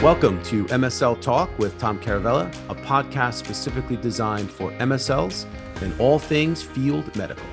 Welcome to MSL Talk with Tom Caravela, a podcast specifically designed for MSLs and all things field medical.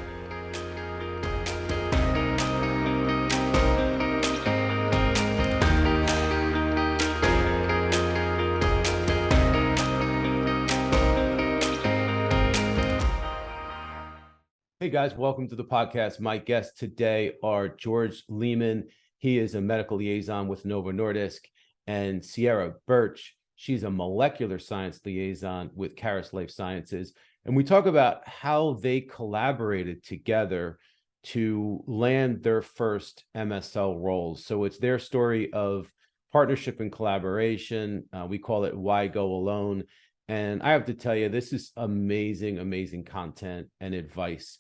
Hey guys, welcome to the podcast. My guests today are George Lehman. He is a medical liaison with Novo Nordisk, and Sierra Birch. She's a molecular science liaison with Caris Life Sciences. And we talk about how they collaborated together to land their first MSL roles. So it's their story of partnership and collaboration. We call it Why Go Alone. And I have to tell you, this is amazing, amazing content and advice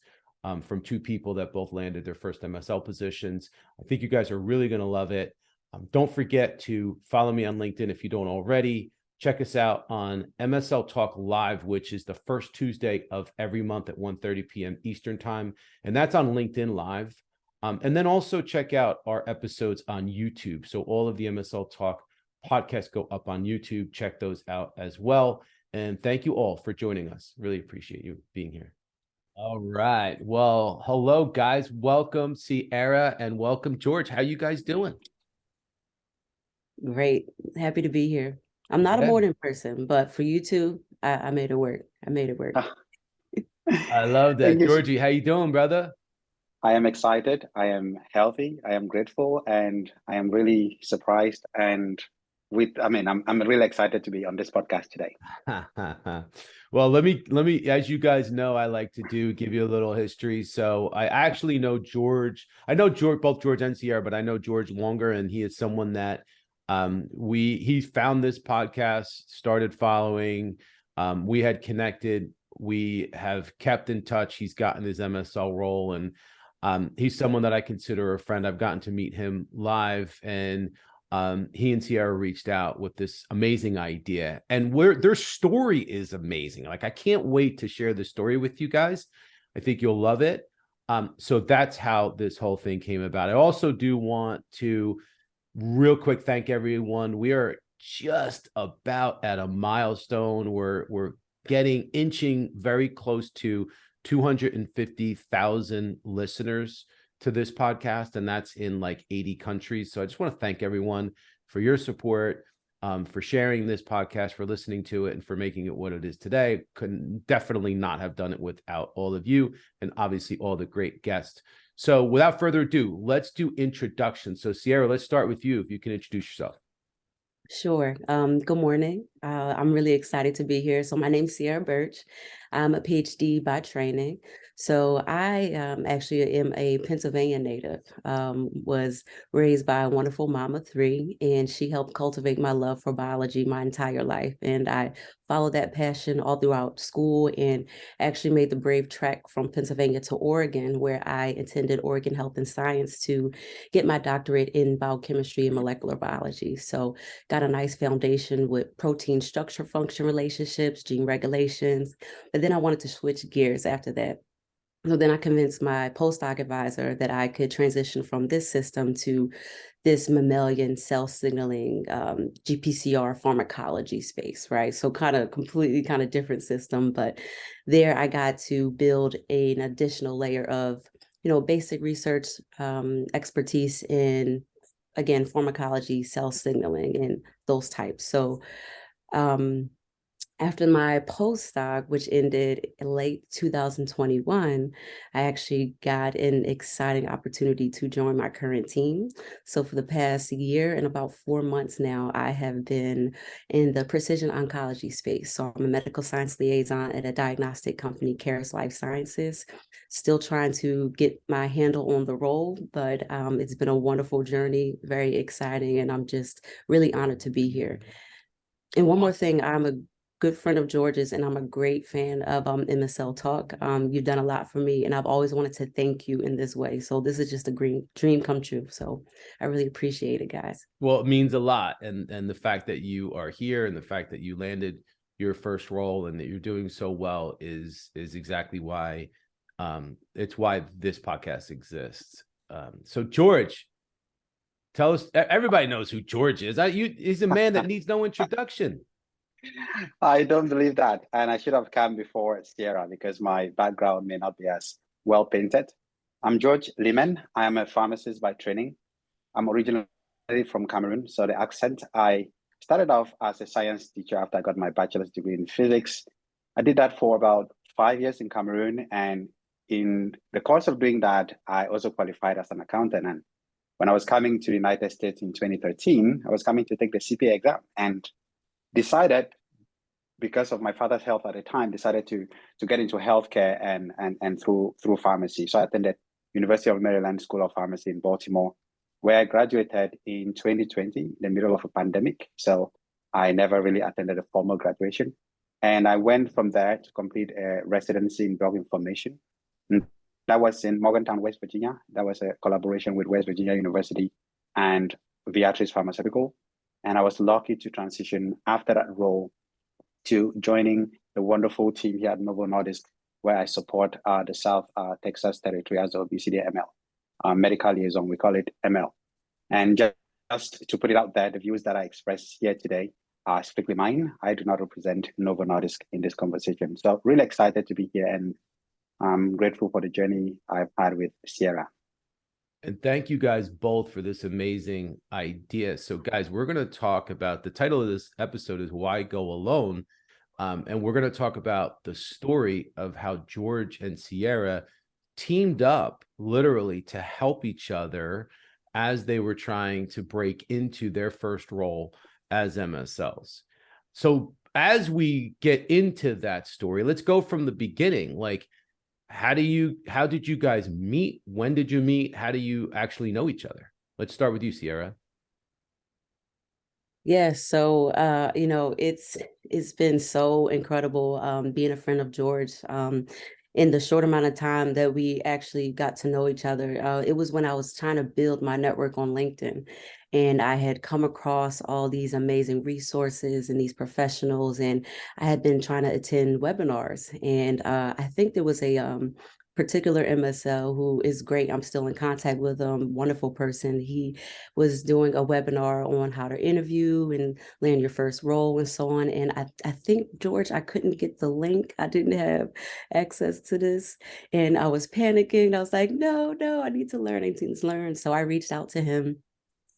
from two people that both landed their first MSL positions. I think you guys are really going to love it. Don't forget to follow me on LinkedIn if you don't already. Check us out on MSL Talk Live, which is the first Tuesday of every month at 1:30 p.m. Eastern Time. And that's on LinkedIn Live. And then also check out our episodes on YouTube. So all of the MSL Talk podcasts go up on YouTube. Check those out as well. And thank you all for joining us. Really appreciate you being here. All right. Well, hello, guys. Welcome, Sierra, and welcome, George. How you guys doing? Great. Happy to be here. I'm not a morning person, but for you two, I made it work. I made it work. I love that. Georgie, how you doing, brother? I am excited. I am healthy. I am grateful, and I am really surprised. And I'm really excited to be on this podcast today. Well, let me, as you guys know, I like to give you a little history. So I actually know George. I know George, both George and Sierra, but I know George longer, and he is someone that he found this podcast, started following. We had connected. We have kept in touch. He's gotten his MSL role, and he's someone that I consider a friend. I've gotten to meet him live, and he and Sierra reached out with this amazing idea, and their story is amazing. Like, I can't wait to share the story with you guys. I think you'll love it. So that's how this whole thing came about. I also do want to real quick thank everyone. We are just about at a milestone. We're inching very close to 250,000 listeners to this podcast, and that's in like 80 countries. So I just want to thank everyone for your support, for sharing this podcast, for listening to it, and for making it what it is today. Couldn't definitely not have done it without all of you, and obviously all the great guests. So without further ado, let's do introductions. So Sierra, let's start with you. If you can introduce yourself. Sure. Good morning. I'm really excited to be here. So my name's Sierra Birch. I'm a PhD by training. So I actually am a Pennsylvania native, was raised by a wonderful mom of three, and she helped cultivate my love for biology my entire life. And I followed that passion all throughout school and actually made the brave trek from Pennsylvania to Oregon, where I attended Oregon Health and Science to get my doctorate in biochemistry and molecular biology. So got a nice foundation with protein structure function relationships, gene regulations, but then I wanted to switch gears after that. So then I convinced my postdoc advisor that I could transition from this system to this mammalian cell signaling GPCR pharmacology space, right? So completely different system, but there I got to build an additional layer of, basic research expertise in, again, pharmacology, cell signaling, and those types. So after my postdoc, which ended in late 2021, I actually got an exciting opportunity to join my current team. So for the past year and about 4 months now, I have been in the precision oncology space. So I'm a medical science liaison at a diagnostic company, Caris Life Sciences. Still trying to get my handle on the role, but it's been a wonderful journey, very exciting, and I'm just really honored to be here. And one more thing, I'm a good friend of George's, and I'm a great fan of MSL Talk. You've done a lot for me, and I've always wanted to thank you in this way. So this is just a dream come true. So I really appreciate it, guys. Well, it means a lot. And the fact that you are here and the fact that you landed your first role and that you're doing so well is exactly why it's why this podcast exists. So George, Tell us, everybody knows who George is. He's a man that needs no introduction. I don't believe that. And I should have come before Sierra because my background may not be as well painted. I'm George Liman. I am a pharmacist by training. I'm originally from Cameroon, so the accent, I started off as a science teacher after I got my bachelor's degree in physics. I did that for about 5 years in Cameroon. And in the course of doing that, I also qualified as an accountant. And when I was coming to the United States in 2013, I was coming to take the CPA exam and decided, because of my father's health at the time, decided to get into healthcare and through pharmacy. So I attended University of Maryland School of Pharmacy in Baltimore, where I graduated in 2020, the middle of a pandemic. So I never really attended a formal graduation. And I went from there to complete a residency in drug information. And that was in Morgantown, West Virginia. That was a collaboration with West Virginia University and Viatris Pharmaceutical. And I was lucky to transition after that role to joining the wonderful team here at Novo Nordisk, where I support the South Texas territory as obesity ML, medical liaison, we call it ML. And just to put it out there, the views that I express here today are strictly mine. I do not represent Novo Nordisk in this conversation. So really excited to be here, and I'm grateful for the journey I've had with Sierra. And thank you guys both for this amazing idea. So guys, we're going to talk about, the title of this episode is Why Go Alone? And we're going to talk about the story of how George and Sierra teamed up literally to help each other as they were trying to break into their first role as MSLs. So as we get into that story, let's go from the beginning. Like, how did you guys meet? When did you meet? How do you actually know each other? Let's start with you, Sierra. Yes, so it's been so incredible being a friend of George. In the short amount of time that we actually got to know each other, it was when I was trying to build my network on LinkedIn, and I had come across all these amazing resources and these professionals, and I had been trying to attend webinars, and I think there was a particular MSL who is great. I'm still in contact with him, wonderful person. He was doing a webinar on how to interview and land your first role and so on. And I think, George, I couldn't get the link. I didn't have access to this. And I was panicking. I was like, no, I need to learn. I need to learn. So I reached out to him.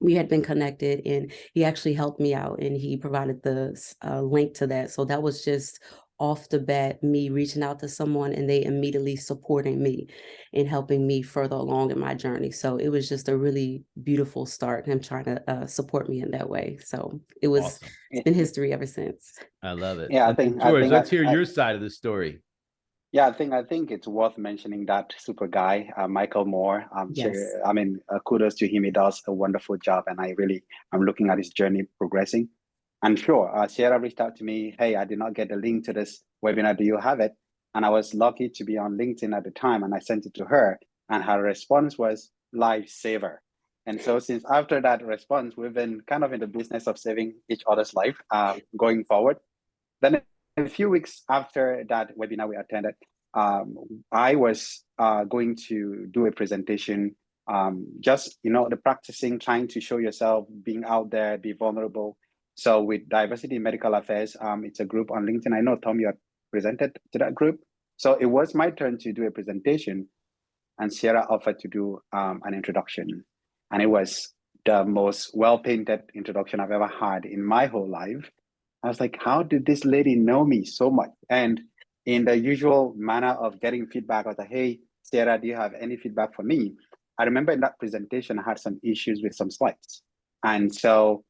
We had been connected, and he actually helped me out, and he provided the link to that. So that was just off the bat, me reaching out to someone and they immediately supporting me and helping me further along in my journey. So it was just a really beautiful start, him trying to support me in that way. So it was, Awesome. It's been history ever since. I love it. Yeah, George, let's hear your side of the story. Yeah, I think it's worth mentioning that super guy, Michael Moore. Yes. Kudos to him. He does a wonderful job, and I'm looking at his journey progressing. And sure, Sierra reached out to me. Hey, I did not get the link to this webinar. Do you have it? And I was lucky to be on LinkedIn at the time, and I sent it to her, and her response was lifesaver. And so since after that response, we've been kind of in the business of saving each other's life going forward. Then a few weeks after that webinar we attended, I was going to do a presentation, just, the practicing, trying to show yourself, being out there, be vulnerable. So with Diversity in Medical Affairs, it's a group on LinkedIn. I know, Tom, you had presented to that group. So it was my turn to do a presentation, and Sierra offered to do an introduction. And it was the most well-painted introduction I've ever had in my whole life. I was like, how did this lady know me so much? And in the usual manner of getting feedback, I was like, hey, Sierra, do you have any feedback for me? I remember in that presentation, I had some issues with some slides. And so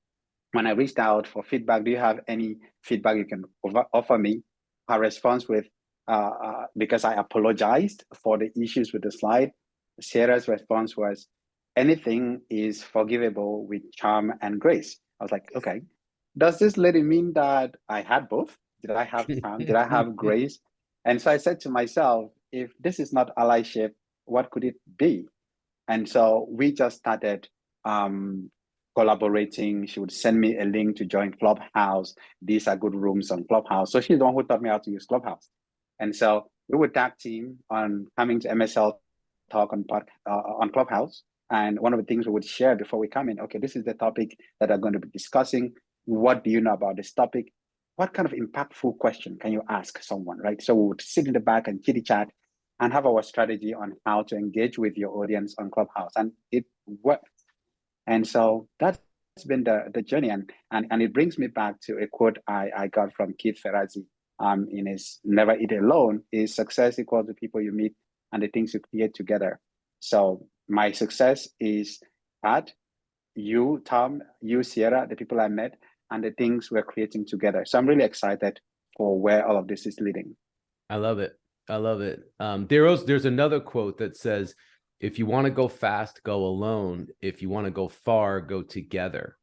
when I reached out for feedback, do you have any feedback you can offer me? Her response with, because I apologized for the issues with the slide, Sierra's response was, anything is forgivable with charm and grace. I was like, okay, does this lady mean that I had both? Did I have charm? Did I have grace? And so I said to myself, if this is not allyship, what could it be? And so we just started collaborating. She would send me a link to join Clubhouse. These are good rooms on Clubhouse. So she's the one who taught me how to use Clubhouse. And so we would tag team on coming to MSL Talk on Clubhouse. And one of the things we would share before we come in, okay, this is the topic that I'm going to be discussing. What do you know about this topic? What kind of impactful question can you ask someone, right? So we would sit in the back and chitty chat and have our strategy on how to engage with your audience on Clubhouse. And it worked. And so that's been the journey. And it brings me back to a quote I got from Keith Ferrazzi in his Never Eat Alone, is success equals the people you meet and the things you create together. So my success is Pat, you, Tom, you, Sierra, the people I met, and the things we're creating together. So I'm really excited for where all of this is leading. I love it. I love it. There's another quote that says, if you want to go fast, go alone. If you want to go far, go together.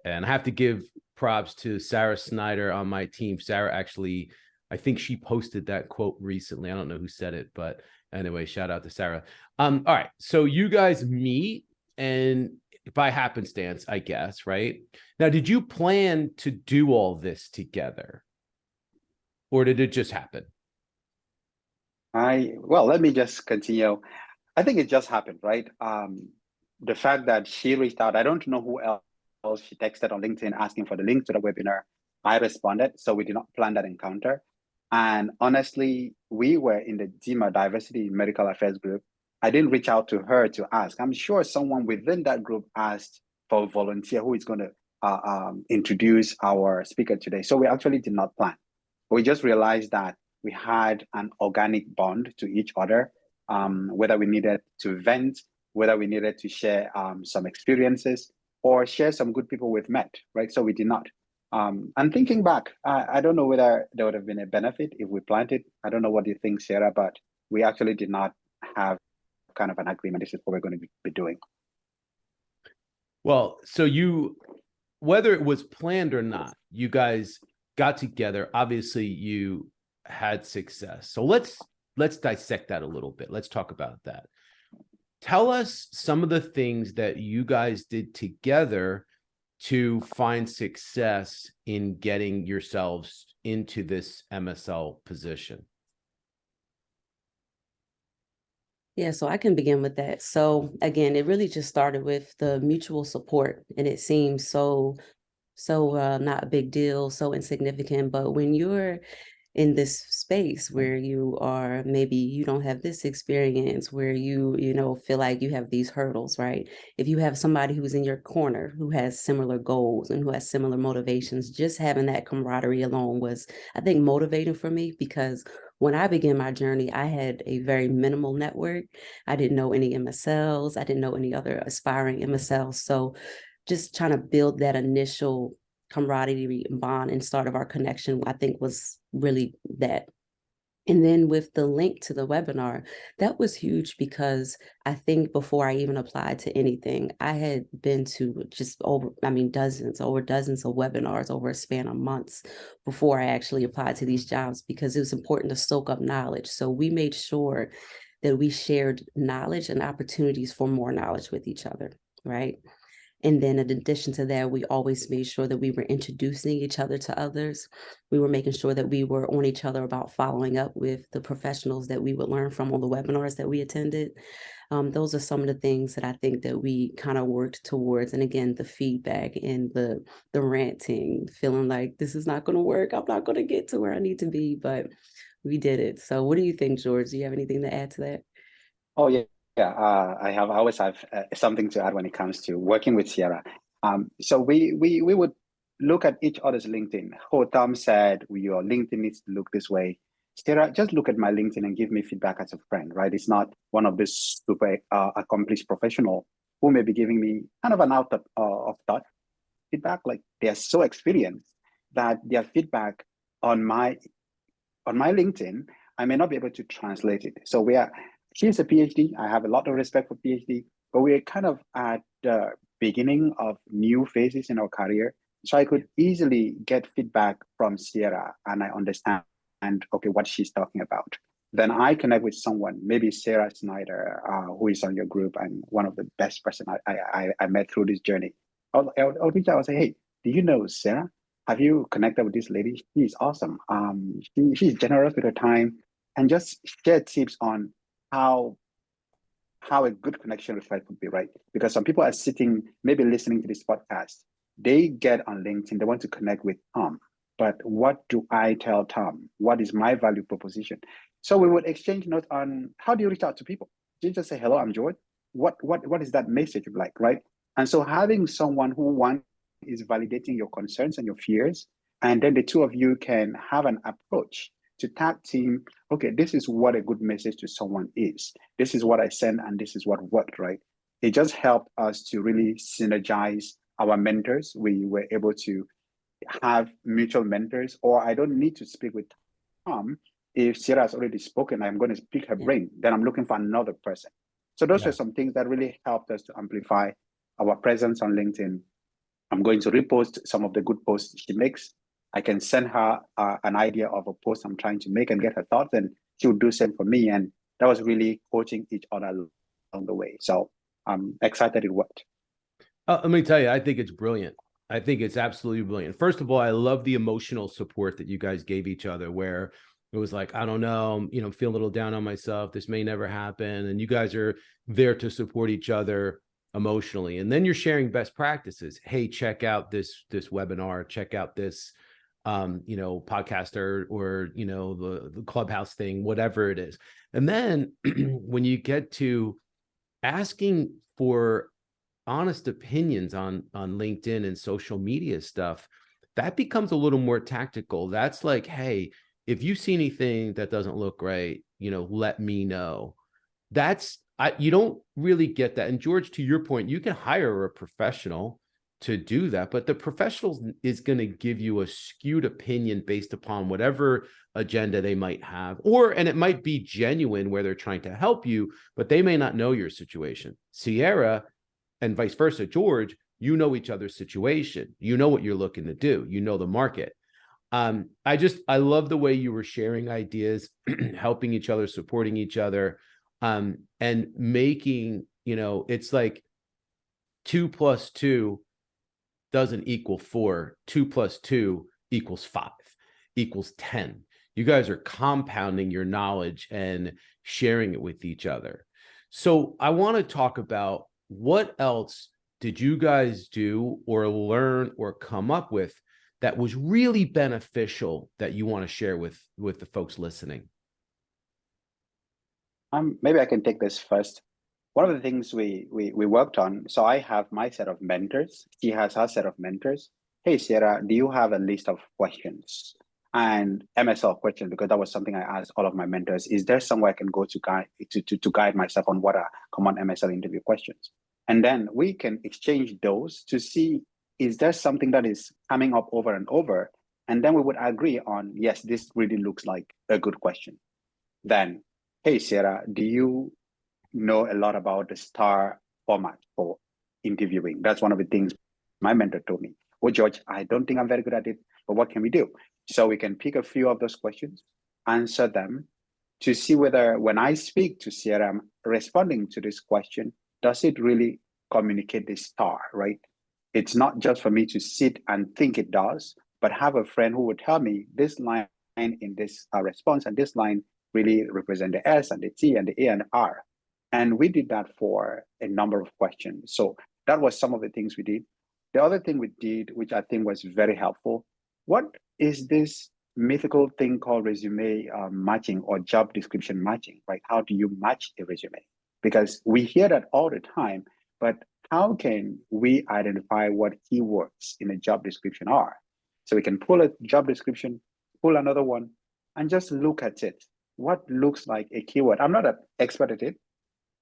And I have to give props to Sarah Snyder on my team. Sarah actually, I think she posted that quote recently. I don't know who said it, but anyway, shout out to Sarah. All right. So you guys meet, and by happenstance, I guess, right? Now, did you plan to do all this together, or did it just happen? Well, let me just continue. I think it just happened, right? The fact that she reached out, I don't know who else she texted on LinkedIn asking for the link to the webinar. I responded, so we did not plan that encounter. And honestly, we were in the DIMA Diversity in Medical Affairs group. I didn't reach out to her to ask. I'm sure someone within that group asked for a volunteer who is going to introduce our speaker today. So we actually did not plan. We just realized that we had an organic bond to each other, whether we needed to vent, whether we needed to share some experiences or share some good people we've met, right? So we did not. And thinking back, I don't know whether there would have been a benefit if we planned it. I don't know what you think, Sarah, but we actually did not have kind of an agreement. This is what we're going to be doing. Well, so whether it was planned or not, you guys got together. Obviously, you had success. So let's dissect that a little bit. Let's talk about that. Tell us some of the things that you guys did together to find success in getting yourselves into this MSL position. Yeah, so I can begin with that. So again, it really just started with the mutual support, and it seems so not a big deal, so insignificant. But when you're in this space where you are, maybe you don't have this experience, where you feel like you have these hurdles, right? If you have somebody who's in your corner who has similar goals and who has similar motivations, just having that camaraderie alone was, I think, motivating for me, because when I began my journey, I had a very minimal network. I didn't know any MSLs. I didn't know any other aspiring MSLs. So just trying to build that initial camaraderie and bond and start of our connection, I think, was really that. And then with the link to the webinar, that was huge, because I think before I even applied to anything, I had been to just dozens of webinars over a span of months before I actually applied to these jobs, because it was important to soak up knowledge. So we made sure that we shared knowledge and opportunities for more knowledge with each other, right? And then in addition to that, we always made sure that we were introducing each other to others. We were making sure that we were on each other about following up with the professionals that we would learn from on the webinars that we attended. Those are some of the things that I think that we kind of worked towards. And again, the feedback and the ranting, feeling like this is not going to work. I'm not going to get to where I need to be, but we did it. So what do you think, George? Do you have anything to add to that? Oh, yeah. Yeah, I always have something to add when it comes to working with Sierra. So we would look at each other's LinkedIn. Oh, Tom said your LinkedIn needs to look this way. Sierra, just look at my LinkedIn and give me feedback as a friend, right? It's not one of this super accomplished professional who may be giving me kind of an out of thought feedback. Like, they're so experienced that their feedback on my LinkedIn, I may not be able to translate it. So she's a PhD. I have a lot of respect for PhD, but we're kind of at the beginning of new phases in our career. So I could easily get feedback from Sierra, and I understand, okay, what she's talking about. Then I connect with someone, maybe Sarah Snyder, who is on your group and one of the best person I met through this journey. I'll reach out and say, hey, do you know Sarah? Have you connected with this lady? She's awesome. She's generous with her time, and just share tips on how how a good connection reflect would be, right? Because some people are sitting, maybe listening to this podcast, they get on LinkedIn, they want to connect with Tom. But what do I tell Tom? What is my value proposition? So we would exchange notes on how do you reach out to people? Do you just say, hello, I'm George? What is that message like, right? And so having someone who one is validating your concerns and your fears, and then the two of you can have an approach to tag team, okay, this is what a good message to someone is. This is what I sent and this is what worked, right? It just helped us to really synergize our mentors. We were able to have mutual mentors, or I don't need to speak with Tom. If Sierra has already spoken, I'm going to pick her brain, then I'm looking for another person. So those were some things that really helped us to amplify our presence on LinkedIn. I'm going to repost some of the good posts she makes. I can send her an idea of a post I'm trying to make and get her thoughts, and she would do the same for me. And that was really coaching each other along the way. So I'm excited it worked. Let me tell you, I think it's brilliant. I think it's absolutely brilliant. First of all, I love the emotional support that you guys gave each other, where it was like, I don't know, you know, feel a little down on myself. This may never happen. And you guys are there to support each other emotionally. And then you're sharing best practices. Hey, check out this webinar, check out this, you know, podcaster, or, you know, the Clubhouse thing, whatever it is. And then when you get to asking for honest opinions on LinkedIn and social media stuff, that becomes a little more tactical. That's like, hey, if you see anything that doesn't look right, you know, let me know. You don't really get that. And George, to your point, you can hire a professional to do that, but the professional is going to give you a skewed opinion based upon whatever agenda they might have, and it might be genuine where they're trying to help you, but they may not know your situation. Sierra, and vice versa, George, you know each other's situation. You know what you're looking to do. You know the market. I love the way you were sharing ideas, helping each other, supporting each other, and making, you know, it's like 2 + 2 doesn't equal 4. 2 + 2 = 5, = 10. You guys are compounding your knowledge and sharing it with each other. So I want to talk about, what else did you guys do or learn or come up with that was really beneficial that you want to share with the folks listening? Maybe I can take this first. One of the things we worked on, so I have my set of mentors. She has her set of mentors. Hey, Sierra, do you have a list of questions? And MSL questions, because that was something I asked all of my mentors. Is there somewhere I can go to guide myself on what are common MSL interview questions? And then we can exchange those to see, is there something that is coming up over and over? And then we would agree on, yes, this really looks like a good question. Then, hey, Sierra, do you know a lot about the STAR format for interviewing? That's one of the things my mentor told me. Oh, George, I don't think I'm very good at it, but what can we do? So we can pick a few of those questions, answer them, to see whether when I speak to Sierra, I'm responding to this question, does it really communicate the STAR, right? It's not just for me to sit and think it does, but have a friend who would tell me this line in this response and this line really represent the S and the T and the A and the R. And we did that for a number of questions. So that was some of the things we did. The other thing we did, which I think was very helpful, what is this mythical thing called resume matching or job description matching, right? How do you match a resume? Because we hear that all the time, but how can we identify what keywords in a job description are? So we can pull a job description, pull another one, and just look at it. What looks like a keyword? I'm not an expert at it,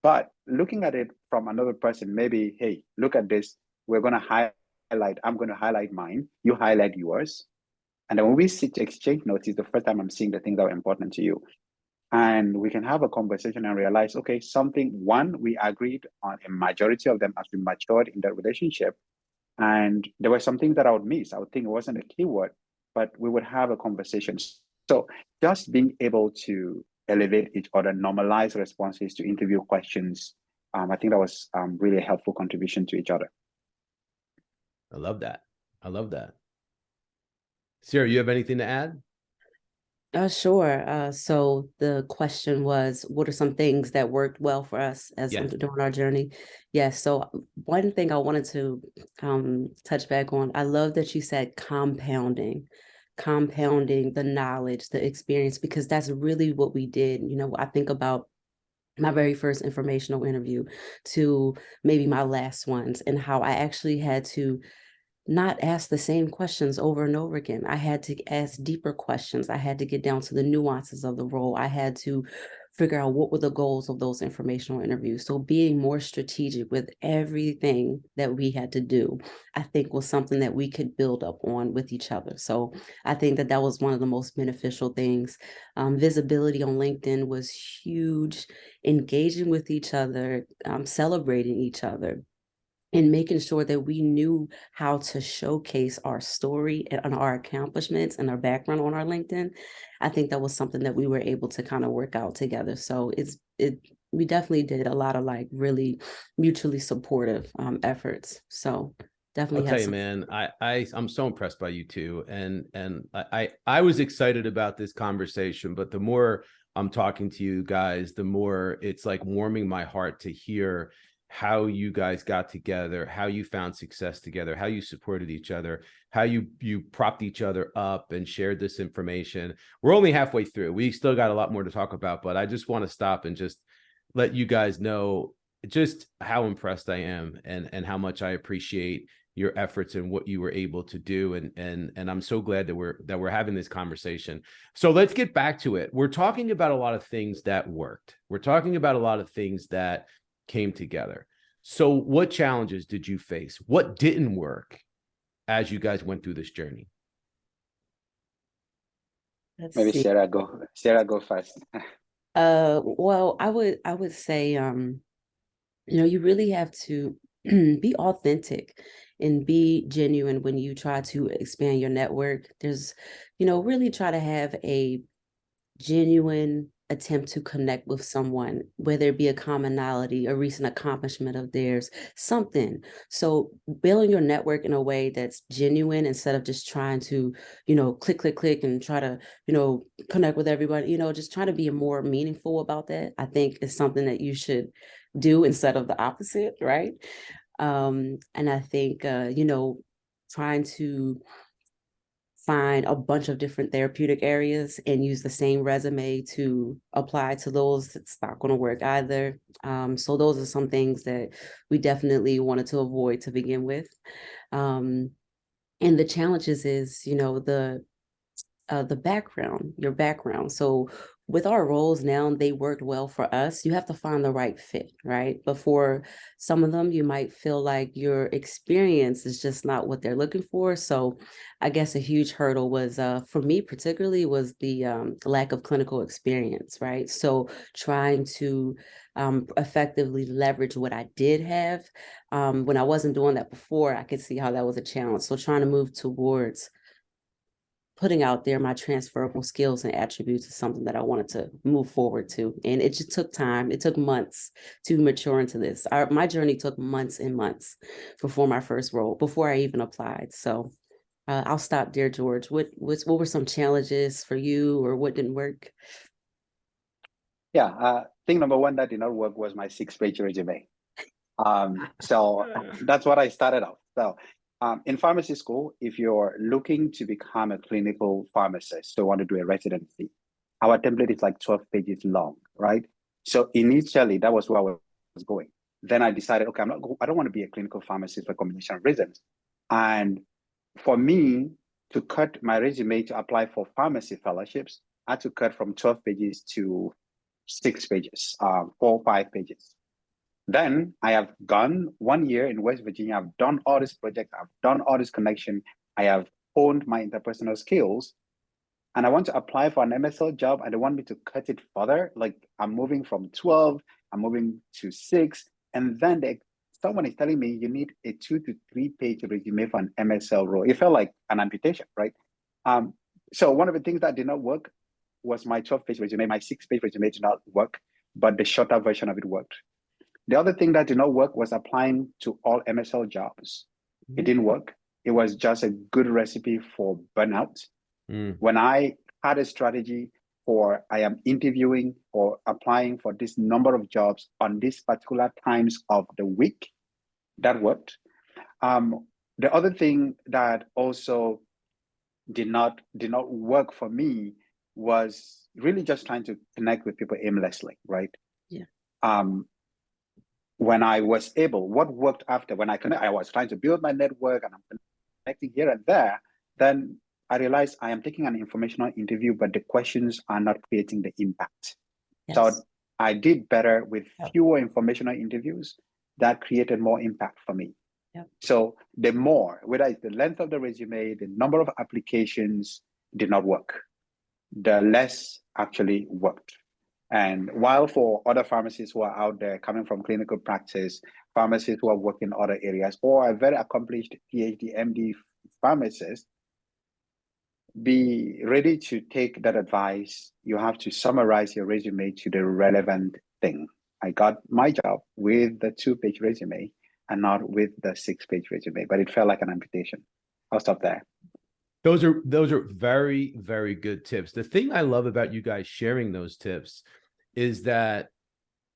but looking at it from another person, maybe, hey, look at this. We're going to highlight, I'm going to highlight mine, you highlight yours. And then when we sit to exchange notes, it's the first time I'm seeing the things that are important to you. And we can have a conversation and realize, okay, we agreed on a majority of them as we matured in that relationship. And there were some things that I would miss. I would think it wasn't a keyword, but we would have a conversation. So just being able to elevate each other, normalize responses to interview questions, I think that was really a helpful contribution to each other. I love that. I love that. Sierra, you have anything to add? Sure. So the question was, what are some things that worked well for us as Yeah. during our journey? Yes. So one thing I wanted to touch back on, I love that you said compounding the knowledge, the experience, because that's really what we did. You know, I think about my very first informational interview to maybe my last ones, and how I actually had to not ask the same questions over and over again. I had to ask deeper questions. I had to get down to the nuances of the role. I had to figure out what were the goals of those informational interviews. So being more strategic with everything that we had to do, I think was something that we could build up on with each other. So I think that that was one of the most beneficial things. Visibility on LinkedIn was huge, engaging with each other, celebrating each other, and making sure that we knew how to showcase our story and our accomplishments and our background on our LinkedIn. I think that was something that we were able to kind of work out together. So we definitely did a lot of like really mutually supportive efforts. So definitely I'll tell have you, some. man, I'm so impressed by you two. And I was excited about this conversation, but the more I'm talking to you guys, the more it's like warming my heart to hear how you guys got together, how you found success together, how you supported each other, how you propped each other up and shared this information. We're only halfway through. We still got a lot more to talk about, but I just want to stop and just let you guys know just how impressed I am and how much I appreciate your efforts and what you were able to do. And I'm so glad that we're having this conversation. So let's get back to it. We're talking about a lot of things that worked. We're talking about a lot of things that came together. So what challenges did you face? What didn't work as you guys went through this journey? Let's Maybe see. Sarah go first. Well, I would say, you really have to be authentic and be genuine when you try to expand your network. There's, really try to have a genuine attempt to connect with someone, whether it be a commonality, a recent accomplishment of theirs, something. So building your network in a way that's genuine instead of just trying to, click, click, click and try to, connect with everybody, just trying to be more meaningful about that, I think is something that you should do instead of the opposite, right? And I think, trying to find a bunch of different therapeutic areas and use the same resume to apply to those, it's not going to work either. So those are some things that we definitely wanted to avoid to begin with. And the challenges is, the background, your background. So with our roles now, they worked well for us. You have to find the right fit, right? But for some of them, you might feel like your experience is just not what they're looking for. So I guess a huge hurdle was, for me particularly, was the lack of clinical experience, right? So trying to effectively leverage what I did have. When I wasn't doing that before, I could see how that was a challenge. So trying to move towards putting out there my transferable skills and attributes is something that I wanted to move forward to. And it just took time. It took months to mature into this. My journey took months and months before my first role, before I even applied. So I'll stop there, George. What were some challenges for you, or what didn't work? Yeah, thing number one that did not work was my 6-page resume. So that's what I started off. So in pharmacy school, if you're looking to become a clinical pharmacist, so want to do a residency, our template is like 12 pages long, right? So initially, that was where I was going. Then I decided, okay, I don't want to be a clinical pharmacist for a combination of reasons. And for me to cut my resume to apply for pharmacy fellowships, I had to cut from 12 pages to 6 pages, 4 or 5 pages. Then I have gone 1 year in West Virginia. I've done all this project. I've done all this connection. I have honed my interpersonal skills. And I want to apply for an MSL job, and they want me to cut it further. Like I'm moving from 12, I'm moving to 6. And then someone is telling me you need a 2 to 3 page resume for an MSL role. It felt like an amputation, right? So one of the things that did not work was my 12-page resume. My 6-page resume did not work, but the shorter version of it worked. The other thing that did not work was applying to all MSL jobs. It didn't work. It was just a good recipe for burnout. When I had a strategy for I am interviewing or applying for this number of jobs on these particular times of the week. That worked. The other thing that also did not work for me was really just trying to connect with people aimlessly, right? Yeah. When I was able, what worked after when I was trying to build my network and I'm connecting here and there, then I realized I am taking an informational interview, but the questions are not creating the impact. Yes. So I did better with fewer informational interviews that created more impact for me. Yep. So the more, whether it's the length of the resume, the number of applications did not work. The less actually worked. And while for other pharmacists who are out there coming from clinical practice, pharmacists who are working in other areas, or a very accomplished PhD, MD pharmacist, be ready to take that advice. You have to summarize your resume to the relevant thing. I got my job with the 2-page resume and not with the 6-page resume, but it felt like an amputation. I'll stop there. Those are very, very good tips. The thing I love about you guys sharing those tips is that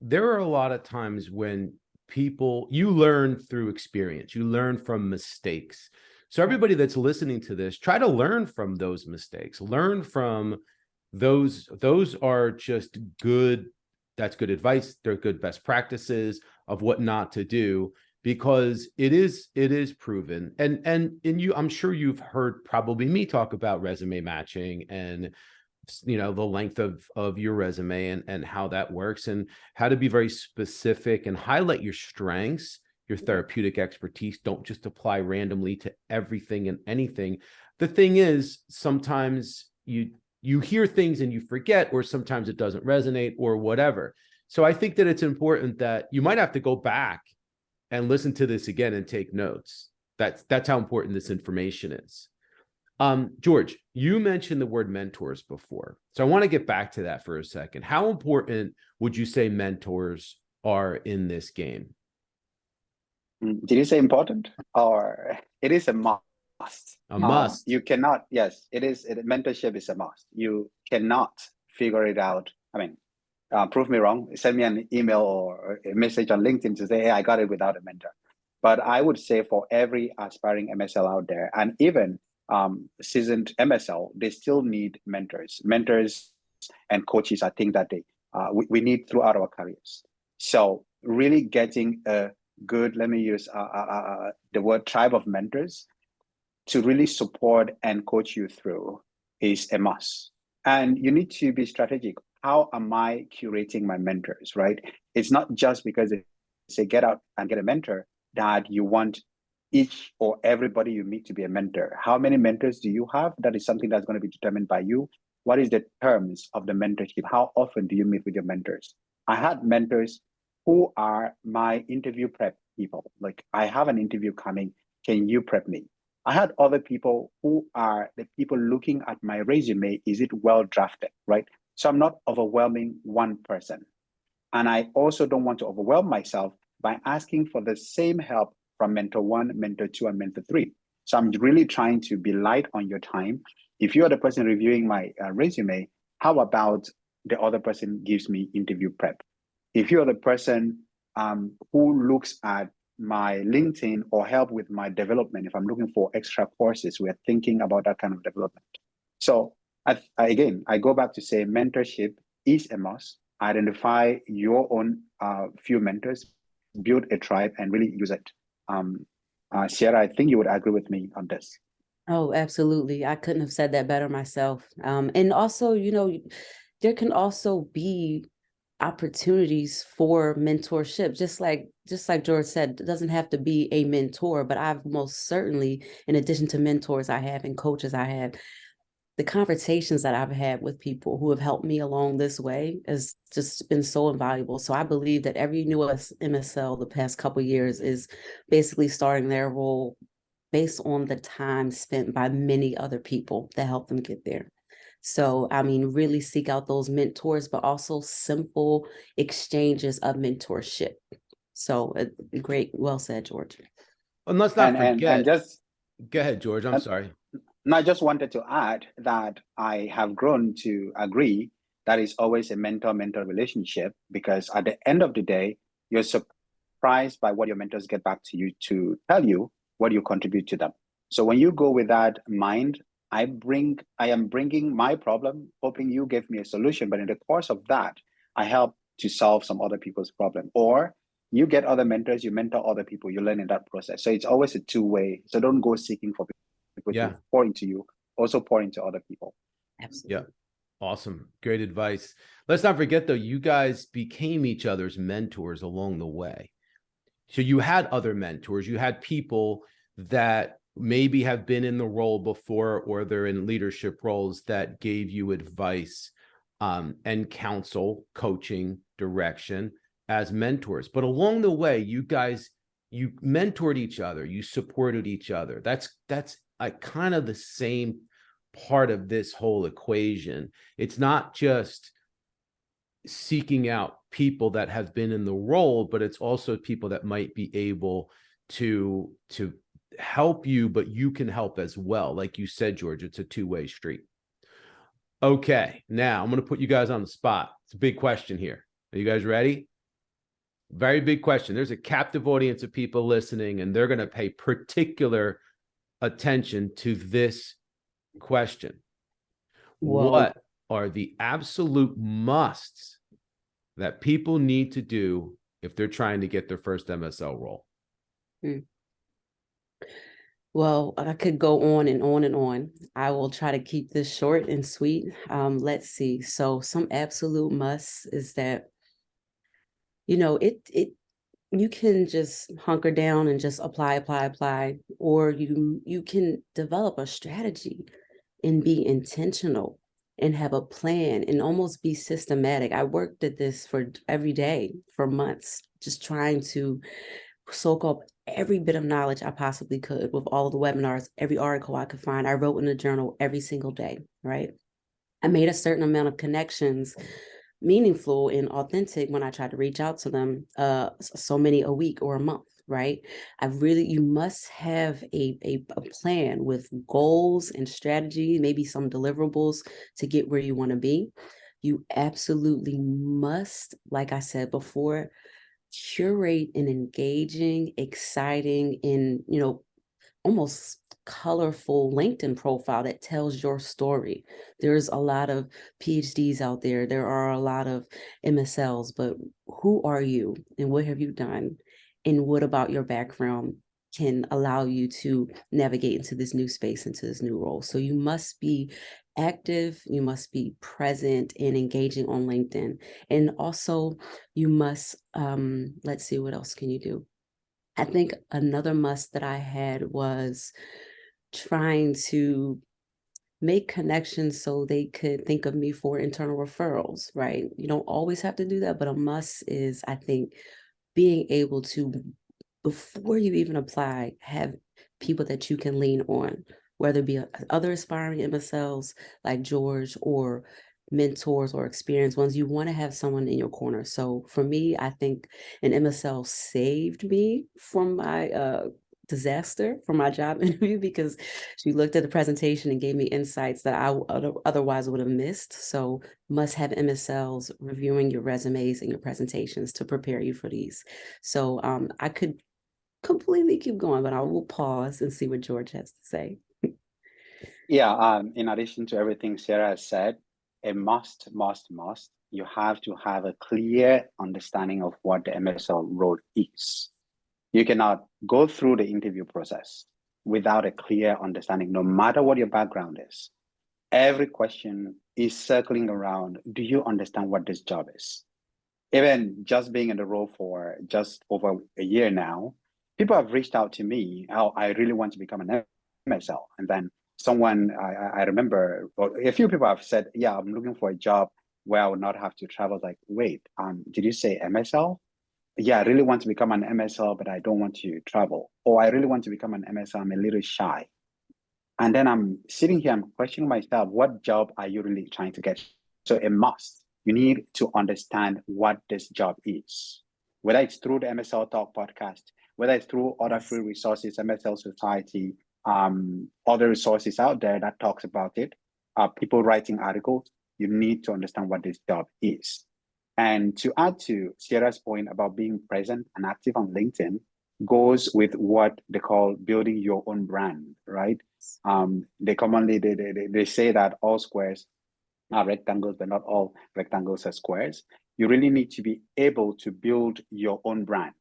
there are a lot of times when you learn through experience, you learn from mistakes. So everybody that's listening to this, try to learn from those mistakes, learn from those are just good. That's good advice. They're good best practices of what not to do, because it is proven. And you, I'm sure you've heard probably me talk about resume matching and, you know, the length of your resume and how that works and how to be very specific and highlight your strengths, your therapeutic expertise. Don't just apply randomly to everything and anything. The thing is, sometimes you hear things and you forget, or sometimes it doesn't resonate or whatever. So I think that it's important that you might have to go back and listen to this again and take notes. That's how important this information is. George, you mentioned the word mentors before. So I want to get back to that for a second. How important would you say mentors are in this game? Did you say important? Or it is a must. A must. You cannot, yes, mentorship is a must. You cannot figure it out. I mean, prove me wrong. Send me an email or a message on LinkedIn to say, hey, I got it without a mentor. But I would say for every aspiring MSL out there, and even seasoned MSL, they still need mentors. Mentors and coaches are things that we need throughout our careers. So really getting a good, let me use the word tribe of mentors to really support and coach you through is a must. And you need to be strategic. How am I curating my mentors, right? It's not just because they say get out and get a mentor that you want each or everybody you meet to be a mentor. How many mentors do you have? That is something that's going to be determined by you. What is the terms of the mentorship? How often do you meet with your mentors? I had mentors who are my interview prep people. Like, I have an interview coming. Can you prep me? I had other people who are the people looking at my resume. Is it well drafted, right? So I'm not overwhelming one person. And I also don't want to overwhelm myself by asking for the same help from mentor 1, mentor 2, and mentor 3. So I'm really trying to be light on your time. If you're the person reviewing my resume, how about the other person gives me interview prep? If you're the person who looks at my LinkedIn or help with my development, if I'm looking for extra courses, we're thinking about that kind of development. So again, I go back to say mentorship is a must. Identify your own few mentors, build a tribe, and really use it. Sierra, I think you would agree with me on this. Oh, absolutely. I couldn't have said that better myself. And also, you know, there can also be opportunities for mentorship, just like George said. It doesn't have to be a mentor, but I've most certainly, in addition to mentors I have and coaches I have, the conversations that I've had with people who have helped me along this way has just been so invaluable. So I believe that every new MSL the past couple of years is basically starting their role based on the time spent by many other people that help them get there. So, I mean, really seek out those mentors, but also simple exchanges of mentorship. So great. Well said, George. And let's not forget. And just go ahead, George. I'm sorry. And I just wanted to add that I have grown to agree that it's always a mentor-mentor relationship, because at the end of the day, you're surprised by what your mentors get back to you to tell you what you contribute to them. So when you go with that mind, I am bringing my problem, hoping you give me a solution. But in the course of that, I help to solve some other people's problem. Or you get other mentors, you mentor other people, you learn in that process. So it's always a two-way. So don't go seeking for people to pour into you, also pour into other people. Absolutely. Yeah. Awesome. Great advice. Let's not forget, though, you guys became each other's mentors along the way. So you had other mentors, you had people that maybe have been in the role before, or they're in leadership roles that gave you advice and counsel, coaching, direction as mentors. But along the way, you mentored each other, you supported each other. That's kind of the same part of this whole equation. It's not just seeking out people that have been in the role, but it's also people that might be able to help you, but you can help as well. Like you said, George, it's a two-way street. Okay, now I'm going to put you guys on the spot. It's a big question here. Are you guys ready? Very big question. There's a captive audience of people listening, and they're going to pay particular attention to this question. Whoa. What are the absolute musts that people need to do if they're trying to get their first MSL role? Well, I could go on and on and on. I will try to keep this short and sweet. Let's see. So some absolute musts is that, you can just hunker down and just apply, or you can develop a strategy and be intentional and have a plan and almost be systematic. I worked at this for every day for months, just trying to soak up every bit of knowledge I possibly could with all of the webinars, every article I could find. I wrote in the journal every single day, right? I made a certain amount of connections meaningful and authentic when I tried to reach out to them, so many a week or a month, right? You must have a plan with goals and strategy, maybe some deliverables to get where you want to be. You absolutely must, like I said before, curate an engaging, exciting, and almost colorful LinkedIn profile that tells your story. There's a lot of PhDs out there. There are a lot of MSLs, but who are you and what have you done? And what about your background can allow you to navigate into this new space, into this new role? So you must be active, you must be present and engaging on LinkedIn. And also you must, let's see, what else can you do? I think another must that I had was trying to make connections so they could think of me for internal referrals, right? You don't always have to do that, but a must is, I think, being able to, before you even apply, have people that you can lean on, whether it be other aspiring MSLs like George, or mentors or experienced ones. You want to have someone in your corner. So for me, I think an MSL saved me from my disaster, from my job interview, because she looked at the presentation and gave me insights that I otherwise would have missed. So must have MSLs reviewing your resumes and your presentations to prepare you for these. So I could completely keep going, but I will pause and see what George has to say. Yeah, in addition to everything Sarah has said, a must, you have to have a clear understanding of what the MSL role is. You cannot go through the interview process without a clear understanding, no matter what your background is. Every question is circling around, do you understand what this job is? Even just being in the role for just over a year now, people have reached out to me, oh, I really want to become an MSL. And then someone, I remember, a few people have said, yeah, I'm looking for a job where I would not have to travel. Like, wait, did you say MSL? Yeah, I really want to become an MSL, but I don't want to travel. Or I really want to become an MSL, I'm a little shy. And then I'm sitting here, I'm questioning myself, what job are you really trying to get? So a must, you need to understand what this job is. Whether it's through the MSL Talk podcast, whether it's through other free resources, MSL Society, other resources out there that talks about it, people writing articles. You need to understand what this job is. And to add to Sierra's point about being present and active on LinkedIn, goes with what they call building your own brand, right? They commonly they say that all squares are rectangles, but not all rectangles are squares. You really need to be able to build your own brand.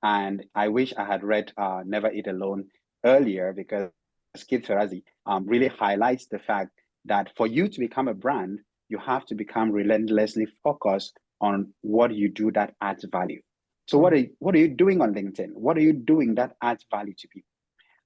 And I wish I had read Never Eat Alone earlier, because Skip Ferrazzi really highlights the fact that for you to become a brand, you have to become relentlessly focused on what you do that adds value. So what are you doing on LinkedIn? What are you doing that adds value to people?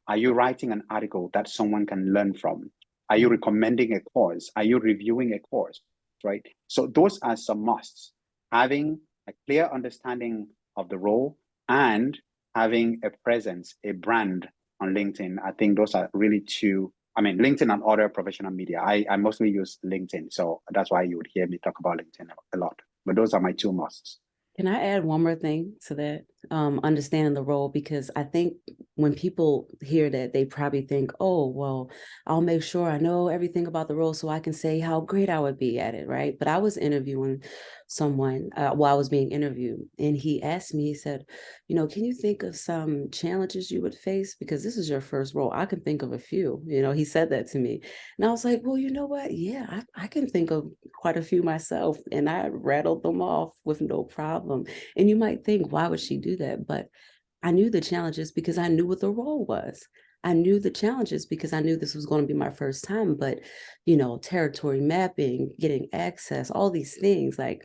Are you writing an article that someone can learn from? Are you recommending a course? Are you reviewing a course, right? So those are some musts. Having a clear understanding of the role and having a presence, a brand on LinkedIn. I think those are really two. I mean, LinkedIn and other professional media. I mostly use LinkedIn. So that's why you would hear me talk about LinkedIn a lot. But those are my two musts. Can I add one more thing to that? Understanding the role, because I think when people hear that, they probably think, oh, well, I'll make sure I know everything about the role so I can say how great I would be at it, right? But I was interviewing someone while I was being interviewed, and he asked me, he said, can you think of some challenges you would face? Because this is your first role. I can think of a few, he said that to me. And I was like, well, you know what? Yeah, I can think of quite a few myself. And I rattled them off with no problem. And you might think, why would she do that? But I knew the challenges because I knew what the role was. I knew the challenges because I knew this was going to be my first time. But, territory mapping, getting access, all these things, like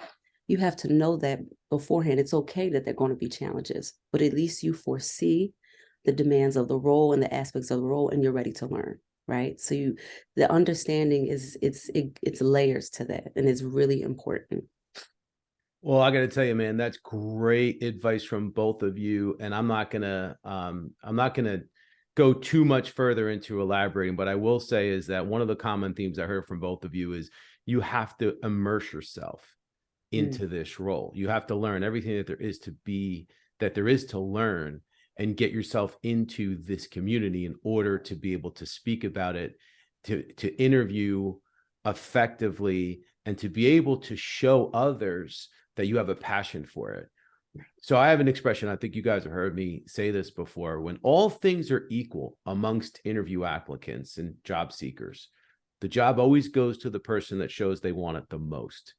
you have to know that beforehand. It's okay that they're going to be challenges, but at least you foresee the demands of the role and the aspects of the role, and you're ready to learn. Right. So the understanding it's layers to that. And it's really important. Well, I got to tell you, man, that's great advice from both of you. And I'm not gonna go too much further into elaborating, but I will say is that one of the common themes I heard from both of you is you have to immerse yourself into this role. You have to learn everything that there is to learn, and get yourself into this community in order to be able to speak about it, to interview effectively, and to be able to show others that you have a passion for it. So I have an expression, I think you guys have heard me say this before: when all things are equal amongst interview applicants and job seekers, the job always goes to the person that shows they want it the most.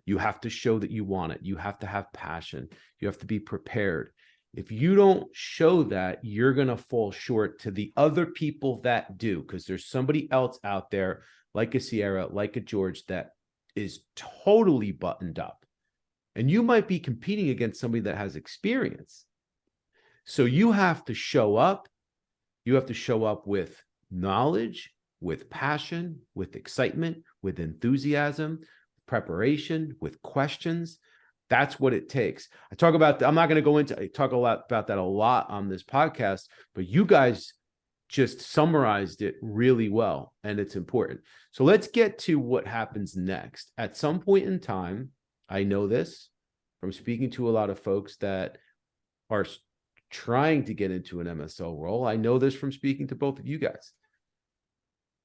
You have to show that you want it. You have to have passion. You have to be prepared. If you don't show that, you're going to fall short to the other people that do, because there's somebody else out there like a Sierra, like a George, that is totally buttoned up. And you might be competing against somebody that has experience. So you have to show up. You have to show up with knowledge, with passion, with excitement, with enthusiasm, preparation, with questions. That's what it takes. I talk about, I'm not going to go into, I talk a lot about that a lot on this podcast, but you guys just summarized it really well, and it's important. So let's get to what happens next. At some point in time, I know this from speaking to a lot of folks that are trying to get into an MSL role. I know this from speaking to both of you guys.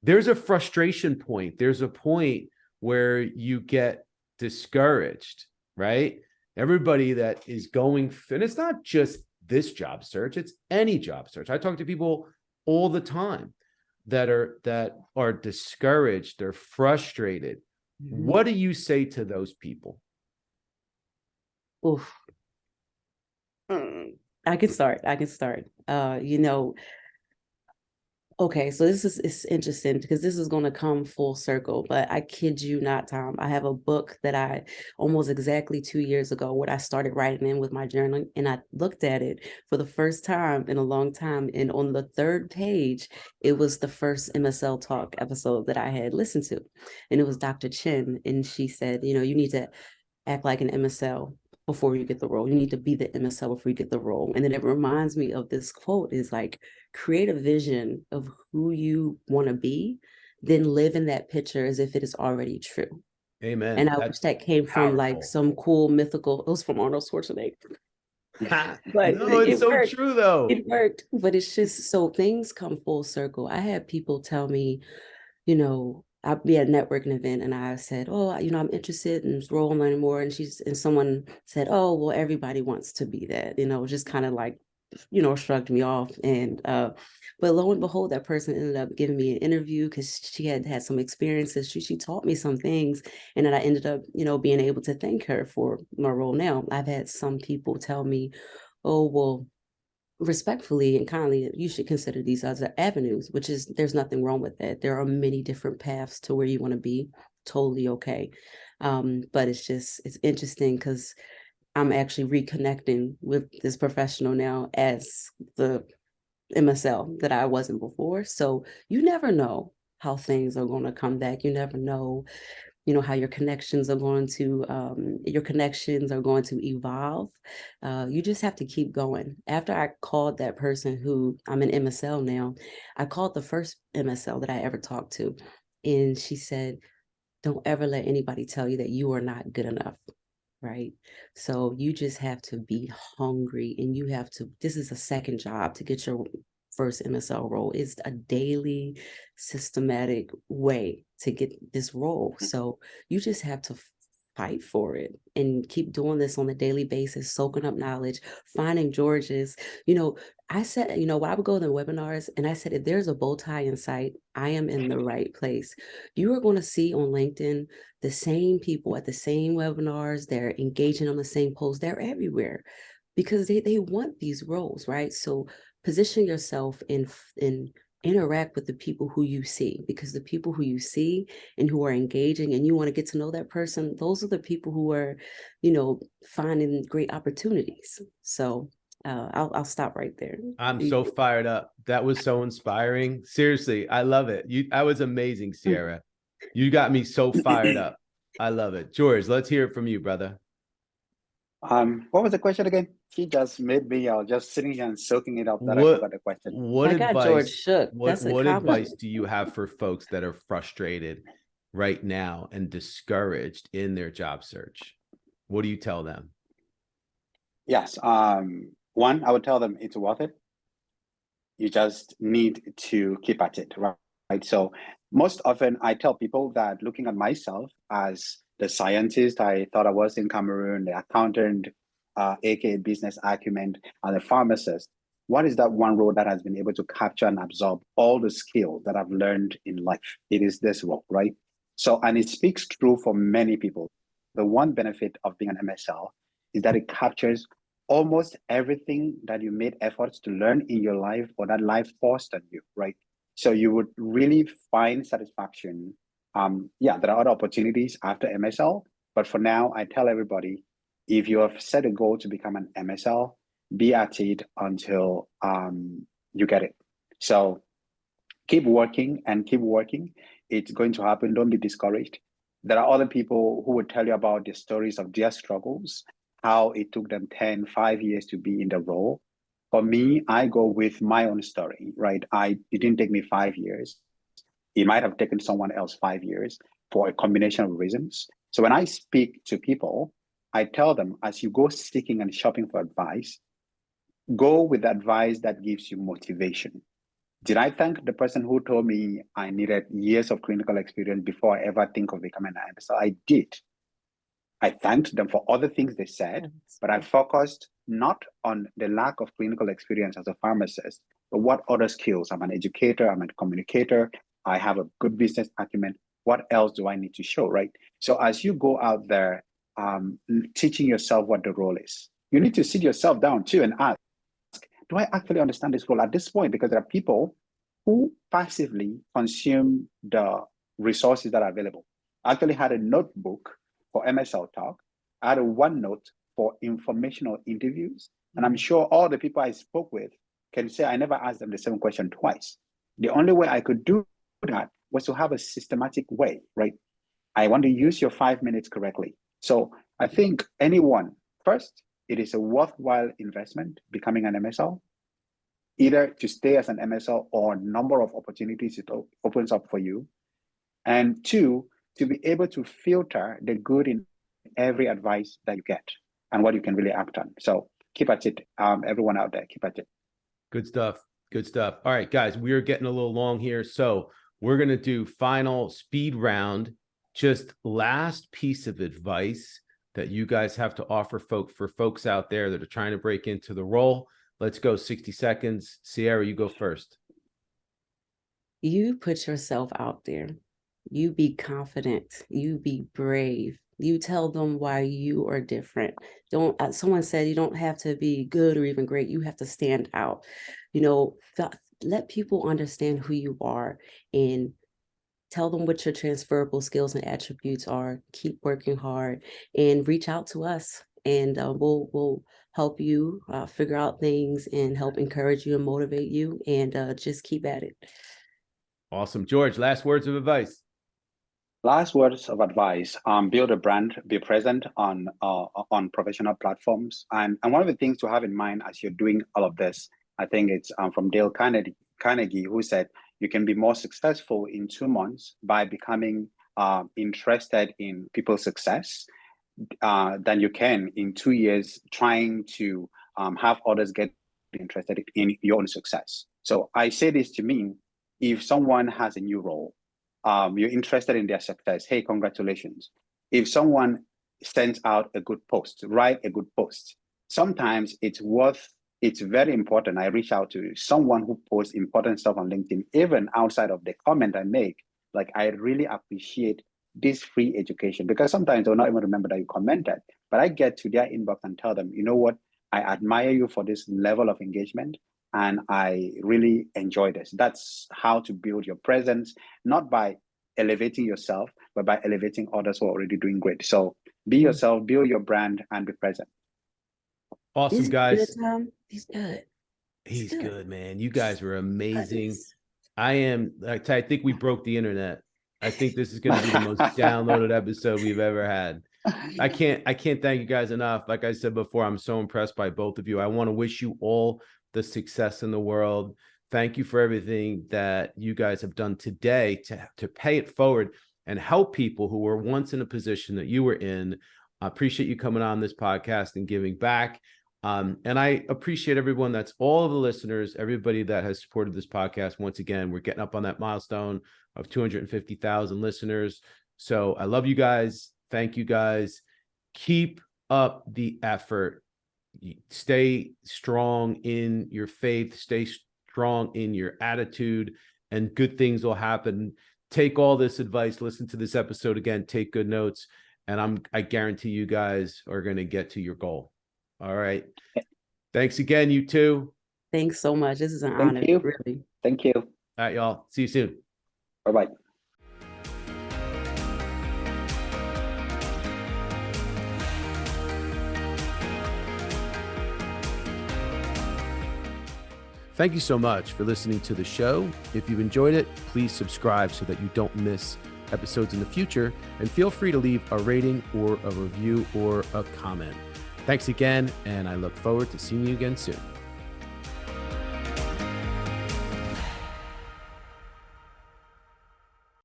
There's a frustration point. There's a point where you get discouraged, right? Everybody that is going, and it's not just this job search, it's any job search. I talk to people all the time that are discouraged, they're frustrated. What do you say to those people? Oof. I can start. Okay, so it's interesting because this is going to come full circle, but I kid you not, Tom. I have a book that I almost exactly 2 years ago, what I started writing in with my journal, and I looked at it for the first time in a long time. And on the third page, it was the first MSL Talk episode that I had listened to. And it was Dr. Chin. And she said, you need to act like an MSL before you get the role. You need to be the MSL before you get the role. And then it reminds me of this quote is like, create a vision of who you want to be, then live in that picture as if it is already true. Amen. And I wish that came from powerful. like some cool mythical, it was from Arnold Schwarzenegger. But No, it's it so worked. true though. It worked. But it's just so things come full circle. I had people tell me, you know, I'll be at a networking event and I said, oh, you know, I'm interested in this role and learning more. And someone said, oh, well, everybody wants to be that, you know, just kind of like, you know, shrugged me off. And but lo and behold, that person ended up giving me an interview because she had had some experiences. She taught me some things, and then I ended up, you know, being able to thank her for my role. Now I've had some people tell me, oh, well, respectfully and kindly, you should consider these other avenues, which is, there's nothing wrong with that. There are many different paths to where you want to be. Totally okay. But it's interesting because I'm actually reconnecting with this professional now as the MSL that I wasn't before. So you never know how things are going to come back. You never know, you know, how your connections are going to evolve. You just have to keep going. After I called that person who I'm an MSL now, I called the first MSL that I ever talked to, and she said, don't ever let anybody tell you that you are not good enough. Right. So you just have to be hungry, and you have to, this is a second job to get your first MSL role. It's a daily systematic way to get this role. So you just have to fight for it and keep doing this on a daily basis, soaking up knowledge, finding George's, you know, I said, you know, I would go to the webinars and I said, if there's a bow tie in sight, I am in the right place. You are going to see on LinkedIn the same people at the same webinars, they're engaging on the same posts, they're everywhere because they want these roles, right? So position yourself in interact with the people who you see, because the people who you see and who are engaging and you want to get to know that person, those are the people who are, you know, finding great opportunities. So I'll stop right there. I'm so fired up. That was so inspiring. Seriously, I love it. That was amazing, Sierra. You got me so fired up. I love it. George, let's hear it from you, brother. What was the question again? She just made me just sitting here and soaking it up that I forgot the question. What I got George advice shook. That's a what compliment. advice do you have for folks that are frustrated right now and discouraged in their job search? What do you tell them? Yes. One, I would tell them it's worth it. You just need to keep at it, right? So most often I tell people that looking at myself as the scientist I thought I was in Cameroon, the accountant, aka business acumen, and the pharmacist, what is that one role that has been able to capture and absorb all the skills that I've learned in life? It is this role, right? So, and it speaks true for many people. The one benefit of being an MSL is that it captures almost everything that you made efforts to learn in your life or that life forced on you, right? So you would really find satisfaction. Yeah, there are other opportunities after MSL, but for now, I tell everybody, if you have set a goal to become an MSL, be at it until you get it. So keep working and keep working. It's going to happen. Don't be discouraged. There are other people who would tell you about the stories of their struggles, how it took them 10, 5 years to be in the role. For me, I go with my own story, right? It didn't take me 5 years. It might have taken someone else 5 years for a combination of reasons. So when I speak to people, I tell them, as you go seeking and shopping for advice, go with advice that gives you motivation. Did I thank the person who told me I needed years of clinical experience before I ever think of becoming an MSL? I did. I thanked them for other things they said, but I focused not on the lack of clinical experience as a pharmacist, but what other skills? I'm an educator, I'm a communicator, I have a good business acumen. What else do I need to show, right? So as you go out there teaching yourself what the role is, you need to sit yourself down too and ask, do I actually understand this role at this point? Because there are people who passively consume the resources that are available. I actually had a notebook for MSL Talk. I had a OneNote for informational interviews. And I'm sure all the people I spoke with can say I never asked them the same question twice. The only way I could do that was to have a systematic way, right? I want to use your 5 minutes correctly. So I think anyone, first, it is a worthwhile investment becoming an MSL, either to stay as an MSL or number of opportunities it opens up for you. And two, to be able to filter the good in every advice that you get and what you can really act on. So keep at it. Everyone out there, keep at it. Good stuff. Good stuff. All right, guys, we are getting a little long here. So we're going to do final speed round. Just last piece of advice that you guys have to offer for folks out there that are trying to break into the role. Let's go 60 seconds. Sierra, you go first. You put yourself out there. You be confident. You be brave. You tell them why you are different. Someone said you don't have to be good or even great. You have to stand out. Let people understand who you are and tell them what your transferable skills and attributes are. Keep working hard and reach out to us, and we'll help you figure out things and help encourage you and motivate you, and just keep at it. Awesome. George, last words of advice. Last words of advice: build a brand, be present on professional platforms, and one of the things to have in mind as you're doing all of this, I think it's from Dale Carnegie, who said you can be more successful in 2 months by becoming interested in people's success than you can in 2 years trying to have others get interested in your own success. So I say this to mean, if someone has a new role, you're interested in their success, hey, congratulations. If someone sends out a good post, write a good post. Sometimes it's very important. I reach out to someone who posts important stuff on LinkedIn, even outside of the comment I make. Like, I really appreciate this free education, because sometimes they'll not even remember that you commented, but I get to their inbox and tell them, you know what, I admire you for this level of engagement, and I really enjoy this. That's how to build your presence, not by elevating yourself, but by elevating others who are already doing great. So be yourself, build your brand, and be present. Awesome, He's guys. Good, Tom. He's good. He's good, man. You guys were amazing. I think we broke the internet. I think this is going to be the most downloaded episode we've ever had. I can't thank you guys enough. Like I said before, I'm so impressed by both of you. I want to wish you all the success in the world. Thank you for everything that you guys have done today to pay it forward and help people who were once in a position that you were in. I appreciate you coming on this podcast and giving back. And I appreciate everyone. That's all of the listeners, everybody that has supported this podcast. Once again, we're getting up on that milestone of 250,000 listeners. So I love you guys. Thank you guys. Keep up the effort. Stay strong in your faith. Stay strong in your attitude, and good things will happen. Take all this advice. Listen to this episode again. Take good notes, and I guarantee you guys are going to get to your goal. All right. Thanks again, you two. Thanks so much. This is an honor. Thank you. Really. Thank you. All right, y'all. See you soon. Bye-bye. Thank you so much for listening to the show. If you've enjoyed it, please subscribe so that you don't miss episodes in the future, and feel free to leave a rating or a review or a comment. Thanks again, and I look forward to seeing you again soon.